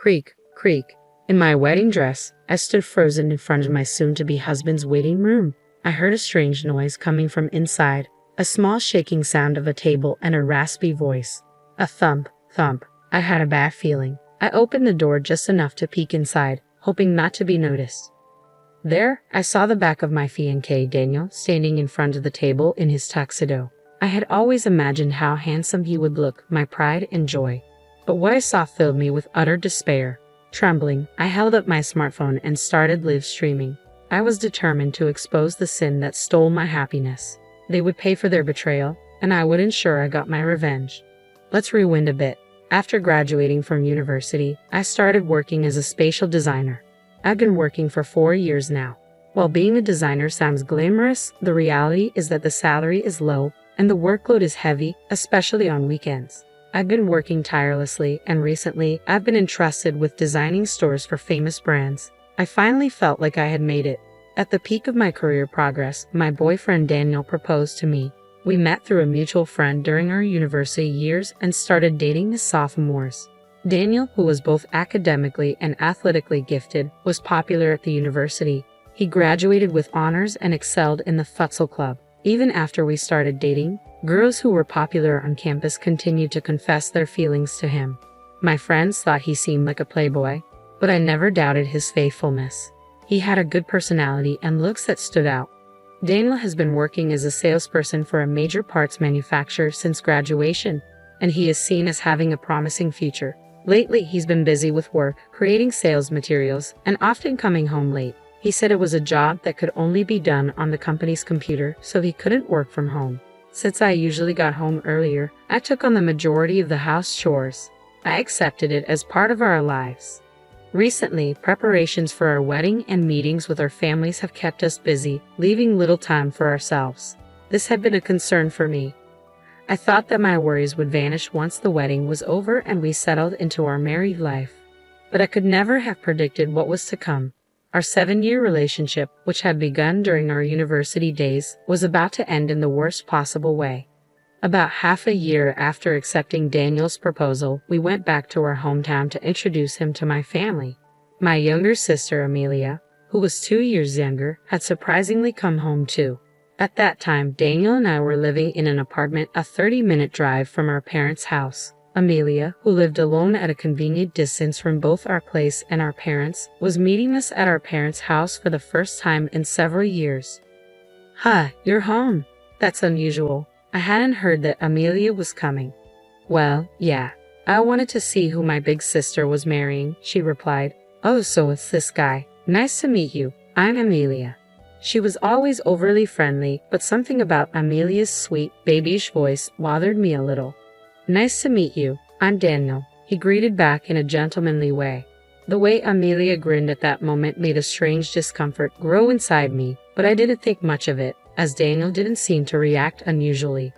Creak, creak. In my wedding dress, I stood frozen in front of my soon-to-be husband's waiting room. I heard a strange noise coming from inside, a small shaking sound of a table and a raspy voice. A thump, thump. I had a bad feeling. I opened the door just enough to peek inside, hoping not to be noticed. There, I saw the back of my fiancé Daniel standing in front of the table in his tuxedo. I had always imagined how handsome he would look, my pride and joy. But what I saw filled me with utter despair. Trembling, I held up my smartphone and started live streaming. I was determined to expose the sin that stole my happiness. They would pay for their betrayal, and I would ensure I got my revenge. Let's rewind a bit. After graduating from university, I started working as a spatial designer. I've been working for 4 years now. While being a designer sounds glamorous, the reality is that the salary is low and the workload is heavy, especially on weekends. I've been working tirelessly, and recently, I've been entrusted with designing stores for famous brands. I finally felt like I had made it. At the peak of my career progress, my boyfriend Daniel proposed to me. We met through a mutual friend during our university years and started dating as sophomores. Daniel, who was both academically and athletically gifted, was popular at the university. He graduated with honors and excelled in the futsal club. Even after we started dating, girls who were popular on campus continued to confess their feelings to him. My friends thought he seemed like a playboy, but I never doubted his faithfulness. He had a good personality and looks that stood out. Daniel has been working as a salesperson for a major parts manufacturer since graduation, and he is seen as having a promising future. Lately, he's been busy with work, creating sales materials, and often coming home late. He said it was a job that could only be done on the company's computer, so he couldn't work from home. Since I usually got home earlier, I took on the majority of the house chores. I accepted it as part of our lives. Recently, preparations for our wedding and meetings with our families have kept us busy, leaving little time for ourselves. This had been a concern for me. I thought that my worries would vanish once the wedding was over and we settled into our married life. But I could never have predicted what was to come. Our 7-year relationship, which had begun during our university days, was about to end in the worst possible way. About half a year after accepting Daniel's proposal, we went back to our hometown to introduce him to my family. My younger sister, Amelia, who was 2 years younger, had surprisingly come home too. At that time, Daniel and I were living in an apartment a 30-minute drive from our parents' house. Amelia, who lived alone at a convenient distance from both our place and our parents, was meeting us at our parents' house for the first time in several years. "Huh, you're home. That's unusual. I hadn't heard that Amelia was coming." "Well, yeah. I wanted to see who my big sister was marrying," she replied. "Oh, so it's this guy. Nice to meet you. I'm Amelia." She was always overly friendly, but something about Amelia's sweet, babyish voice bothered me a little. "Nice to meet you. I'm Daniel," he greeted back in a gentlemanly way. The way Amelia grinned at that moment made a strange discomfort grow inside me, but I didn't think much of it, as Daniel didn't seem to react unusually.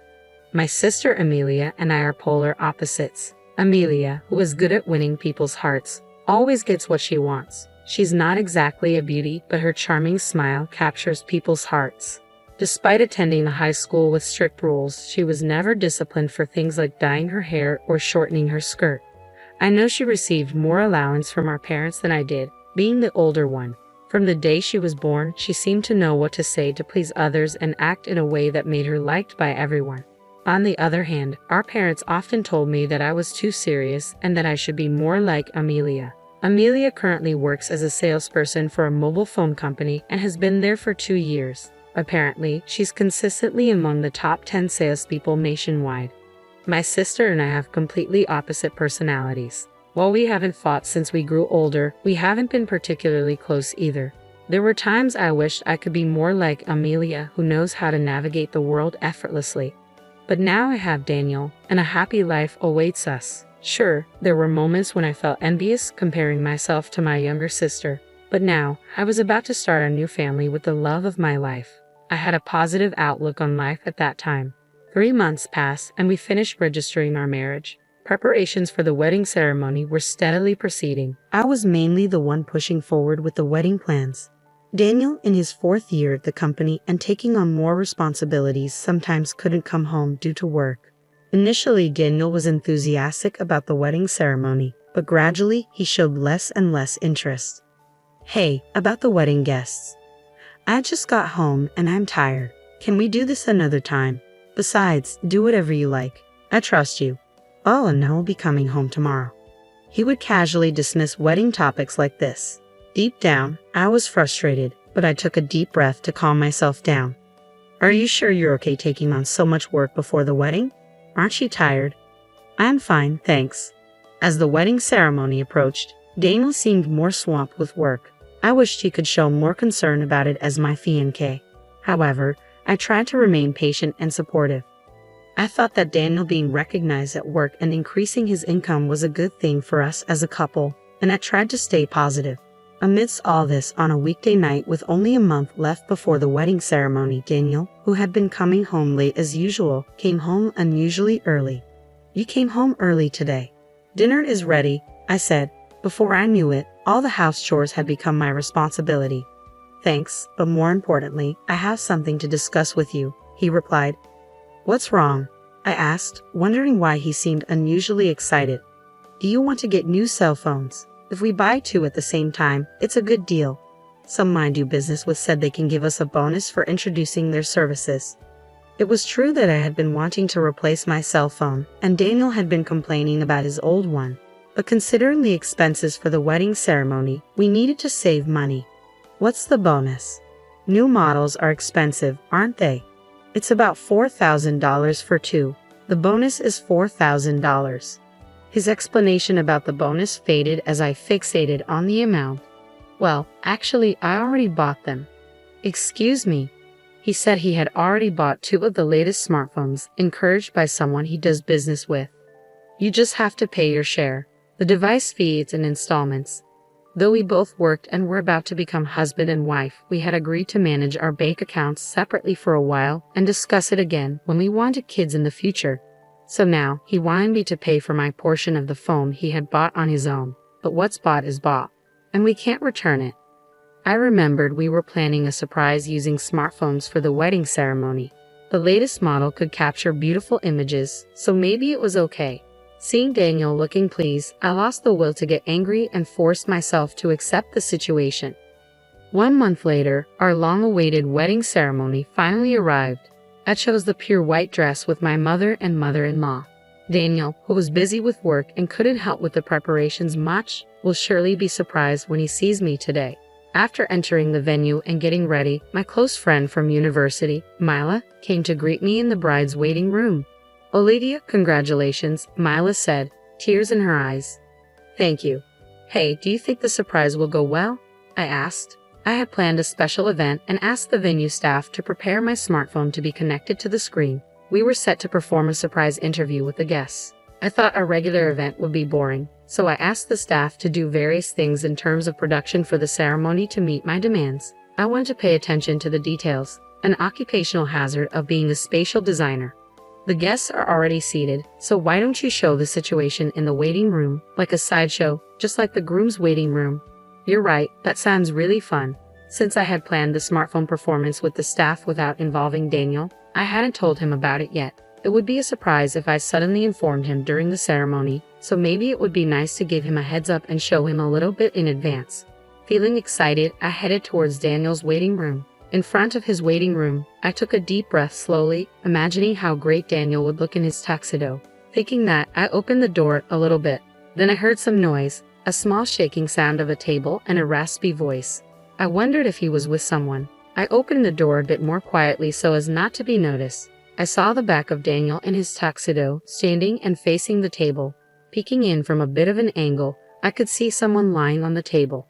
My sister Amelia and I are polar opposites. Amelia, who is good at winning people's hearts, always gets what she wants. She's not exactly a beauty, but her charming smile captures people's hearts. Despite attending a high school with strict rules, she was never disciplined for things like dyeing her hair or shortening her skirt. I know she received more allowance from our parents than I did, being the older one. From the day she was born, she seemed to know what to say to please others and act in a way that made her liked by everyone. On the other hand, our parents often told me that I was too serious and that I should be more like Amelia. Amelia currently works as a salesperson for a mobile phone company and has been there for 2 years. Apparently, she's consistently among the top 10 salespeople nationwide. My sister and I have completely opposite personalities. While we haven't fought since we grew older, we haven't been particularly close either. There were times I wished I could be more like Amelia, who knows how to navigate the world effortlessly. But now I have Daniel, and a happy life awaits us. Sure, there were moments when I felt envious comparing myself to my younger sister, but now I was about to start a new family with the love of my life. I had a positive outlook on life at that time. 3 months passed and we finished registering our marriage. Preparations for the wedding ceremony were steadily proceeding. I was mainly the one pushing forward with the wedding plans. Daniel, in his 4th year at the company and taking on more responsibilities, sometimes couldn't come home due to work. Initially, Daniel was enthusiastic about the wedding ceremony. but gradually he showed less and less interest. "Hey, about the wedding guests. I just got home and I'm tired. Can we do this another time? Besides, do whatever you like. I trust you. Oh, and I will be coming home tomorrow." He would casually dismiss wedding topics like this. Deep down, I was frustrated, but I took a deep breath to calm myself down. "Are you sure you're okay taking on so much work before the wedding? Aren't you tired?" "I'm fine, thanks." As the wedding ceremony approached, Daniel seemed more swamped with work. I wished he could show more concern about it as my fiancé. However, I tried to remain patient and supportive. I thought that Daniel being recognized at work and increasing his income was a good thing for us as a couple, and I tried to stay positive. Amidst all this, on a weekday night with only a month left before the wedding ceremony, Daniel, who had been coming home late as usual, came home unusually early. "You came home early today. Dinner is ready," I said. Before I knew it, all the house chores had become my responsibility. "Thanks, but more importantly, I have something to discuss with you," he replied. "What's wrong?" I asked, wondering why he seemed unusually excited. "Do you want to get new cell phones? If we buy 2 at the same time, it's a good deal. Some I do business with said they can give us a bonus for introducing their services." It was true that I had been wanting to replace my cell phone, and Daniel had been complaining about his old one. But considering the expenses for the wedding ceremony, we needed to save money. "What's the bonus? New models are expensive, aren't they? It's about $4,000 for 2. The bonus is $4,000. His explanation about the bonus faded as I fixated on the amount. "Well, actually, I already bought them." "Excuse me." He said he had already bought 2 of the latest smartphones, encouraged by someone he does business with. "You just have to pay your share. The device fee is in installments." Though we both worked and were about to become husband and wife, we had agreed to manage our bank accounts separately for a while and discuss it again when we wanted kids in the future. So now, he wanted me to pay for my portion of the phone he had bought on his own. But what's bought is bought, and we can't return it. I remembered we were planning a surprise using smartphones for the wedding ceremony. The latest model could capture beautiful images, so maybe it was okay. Seeing Daniel looking pleased, I lost the will to get angry and forced myself to accept the situation. 1 month later, our long-awaited wedding ceremony finally arrived. I chose the pure white dress with my mother and mother-in-law. Daniel, who was busy with work and couldn't help with the preparations much, will surely be surprised when he sees me today. After entering the venue and getting ready, my close friend from university, Mila, came to greet me in the bride's waiting room. "Olivia, congratulations," Mila said, tears in her eyes. "Thank you. Hey, do you think the surprise will go well?" I asked. I had planned a special event and asked the venue staff to prepare my smartphone to be connected to the screen. We were set to perform a surprise interview with the guests. I thought a regular event would be boring, so I asked the staff to do various things in terms of production for the ceremony to meet my demands. I wanted to pay attention to the details, an occupational hazard of being a spatial designer. "The guests are already seated, so why don't you show the situation in the waiting room, like a sideshow, just like the groom's waiting room?" "You're right, that sounds really fun." Since I had planned the smartphone performance with the staff without involving Daniel, I hadn't told him about it yet. It would be a surprise if I suddenly informed him during the ceremony, so maybe it would be nice to give him a heads up and show him a little bit in advance. Feeling excited, I headed towards Daniel's waiting room. In front of his waiting room, I took a deep breath slowly, imagining how great Daniel would look in his tuxedo. Thinking that, I opened the door a little bit. Then I heard some noise, a small shaking sound of a table and a raspy voice. I wondered if he was with someone. I opened the door a bit more quietly so as not to be noticed. I saw the back of Daniel in his tuxedo, standing and facing the table. Peeking in from a bit of an angle, I could see someone lying on the table.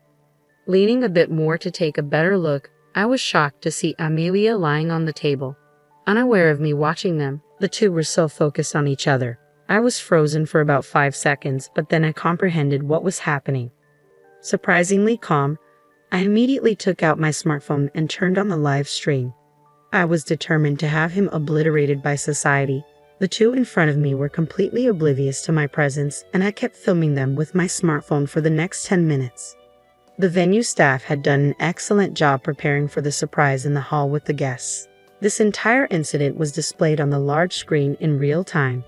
Leaning a bit more to take a better look, I was shocked to see Amelia lying on the table. Unaware of me watching them, the two were so focused on each other. I was frozen for about 5 seconds, but then I comprehended what was happening. Surprisingly calm, I immediately took out my smartphone and turned on the live stream. I was determined to have him obliterated by society. The two in front of me were completely oblivious to my presence, and I kept filming them with my smartphone for the next 10 minutes. The venue staff had done an excellent job preparing for the surprise in the hall with the guests. This entire incident was displayed on the large screen in real time.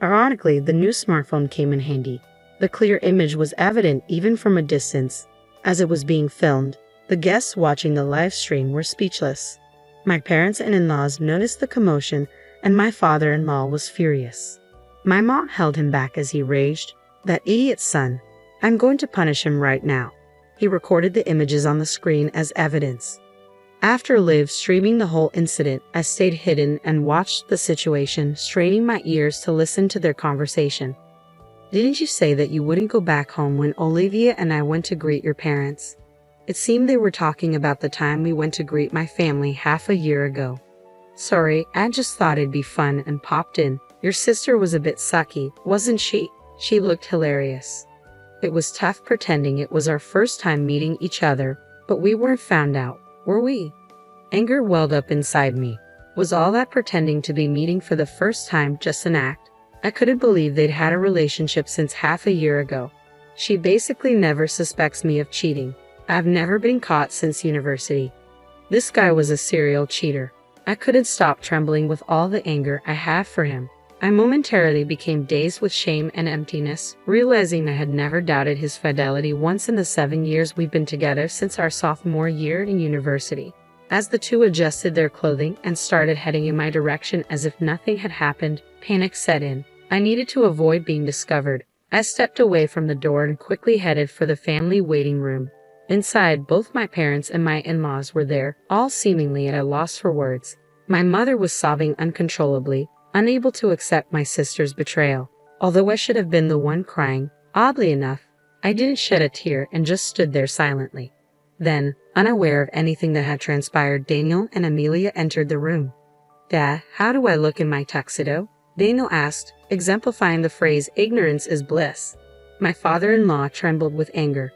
Ironically, the new smartphone came in handy. The clear image was evident even from a distance. As it was being filmed, the guests watching the live stream were speechless. My parents and in-laws noticed the commotion, and my father-in-law was furious. My mom held him back as he raged, "That idiot son. I'm going to punish him right now." He recorded the images on the screen as evidence. After live streaming the whole incident, I stayed hidden and watched the situation, straining my ears to listen to their conversation. "Didn't you say that you wouldn't go back home when Olivia and I went to greet your parents?" It seemed they were talking about the time we went to greet my family half a year ago. "Sorry, I just thought it'd be fun and popped in. Your sister was a bit sucky, wasn't she?" She looked hilarious. It was tough pretending it was our first time meeting each other, but we weren't found out, were we? Anger welled up inside me. Was all that pretending to be meeting for the first time just an act? I couldn't believe they'd had a relationship since half a year ago. She basically never suspects me of cheating. I've never been caught since university. This guy was a serial cheater. I couldn't stop trembling with all the anger I have for him. I momentarily became dazed with shame and emptiness, realizing I had never doubted his fidelity once in the 7 years we've been together since our sophomore year in university. As the two adjusted their clothing and started heading in my direction as if nothing had happened, panic set in. I needed to avoid being discovered. I stepped away from the door and quickly headed for the family waiting room. Inside, both my parents and my in-laws were there, all seemingly at a loss for words. My mother was sobbing uncontrollably, unable to accept my sister's betrayal. Although I should have been the one crying, oddly enough, I didn't shed a tear and just stood there silently. Then, unaware of anything that had transpired, Daniel and Amelia entered the room. "Dad, how do I look in my tuxedo?" Daniel asked, exemplifying the phrase, "ignorance is bliss." My father-in-law trembled with anger.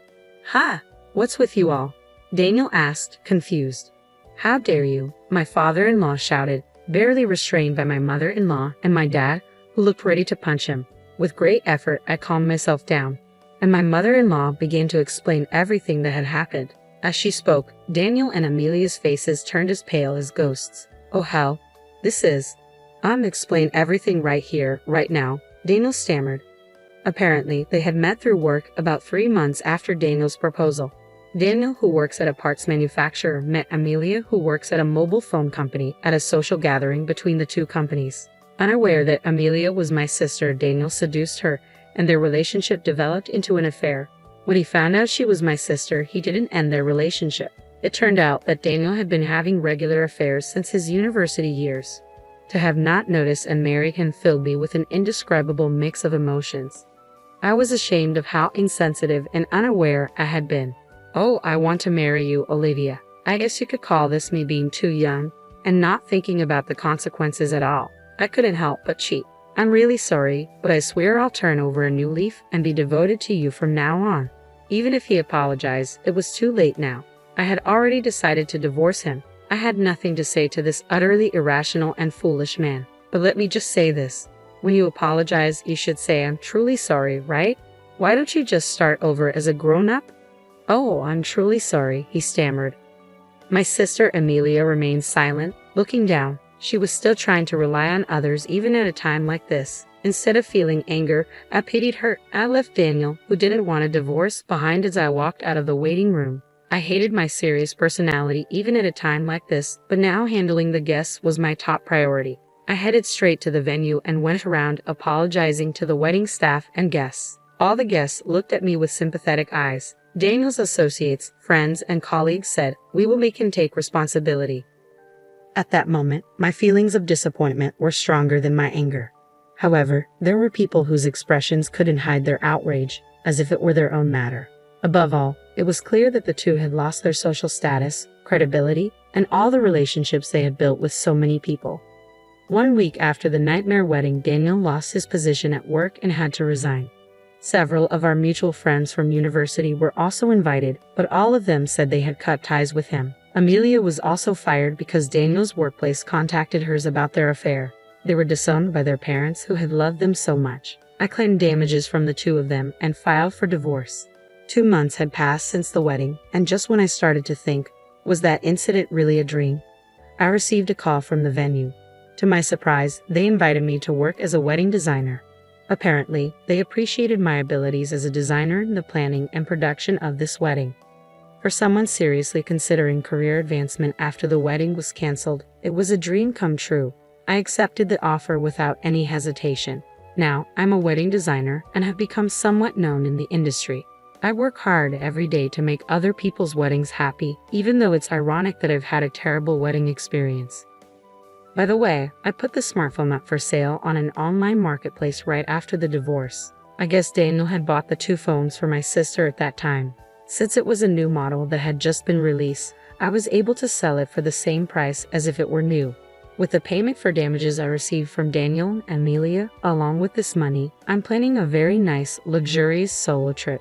"Ha! What's with you all?" Daniel asked, confused. "How dare you?" my father-in-law shouted, barely restrained by my mother-in-law and my dad, who looked ready to punch him. With great effort, I calmed myself down, and my mother-in-law began to explain everything that had happened. As she spoke, Daniel and Amelia's faces turned as pale as ghosts. "Oh hell, this is... explain everything right here, right now," Daniel stammered. Apparently, they had met through work about 3 months after Daniel's proposal. Daniel, who works at a parts manufacturer, met Amelia, who works at a mobile phone company, at a social gathering between the two companies. Unaware that Amelia was my sister, Daniel seduced her, and their relationship developed into an affair. When he found out she was my sister, he didn't end their relationship. It turned out that Daniel had been having regular affairs since his university years. To have not noticed and married him filled me with an indescribable mix of emotions. I was ashamed of how insensitive and unaware I had been. "Oh, I want to marry you, Olivia. I guess you could call this me being too young and not thinking about the consequences at all. I couldn't help but cheat. I'm really sorry, but I swear I'll turn over a new leaf and be devoted to you from now on." Even if he apologized, it was too late now. I had already decided to divorce him. I had nothing to say to this utterly irrational and foolish man. But let me just say this. When you apologize, you should say, "I'm truly sorry," right? Why don't you just start over as a grown-up? "Oh, I'm truly sorry," he stammered. My sister Amelia remained silent, looking down. She was still trying to rely on others even at a time like this. Instead of feeling anger, I pitied her. I left Daniel, who didn't want a divorce, behind as I walked out of the waiting room. I hated my serious personality even at a time like this, but now handling the guests was my top priority. I headed straight to the venue and went around apologizing to the wedding staff and guests. All the guests looked at me with sympathetic eyes. Daniel's associates, friends, and colleagues said, "We will make him take responsibility." At that moment, my feelings of disappointment were stronger than my anger. However, there were people whose expressions couldn't hide their outrage, as if it were their own matter. Above all, it was clear that the two had lost their social status, credibility, and all the relationships they had built with so many people. 1 week after the nightmare wedding, Daniel lost his position at work and had to resign. Several of our mutual friends from university were also invited, but all of them said they had cut ties with him. Amelia was also fired because Daniel's workplace contacted hers about their affair. They were disowned by their parents who had loved them so much. I claimed damages from the two of them and filed for divorce. 2 months had passed since the wedding, and just when I started to think, was that incident really a dream? I received a call from the venue. To my surprise, they invited me to work as a wedding designer. Apparently, they appreciated my abilities as a designer in the planning and production of this wedding. For someone seriously considering career advancement after the wedding was canceled, it was a dream come true. I accepted the offer without any hesitation. Now, I'm a wedding designer and have become somewhat known in the industry. I work hard every day to make other people's weddings happy, even though it's ironic that I've had a terrible wedding experience. By the way, I put the smartphone up for sale on an online marketplace right after the divorce. I guess Daniel had bought the two phones for my sister at that time. Since it was a new model that had just been released, I was able to sell it for the same price as if it were new. With the payment for damages I received from Daniel and Amelia, along with this money, I'm planning a very nice, luxurious solo trip.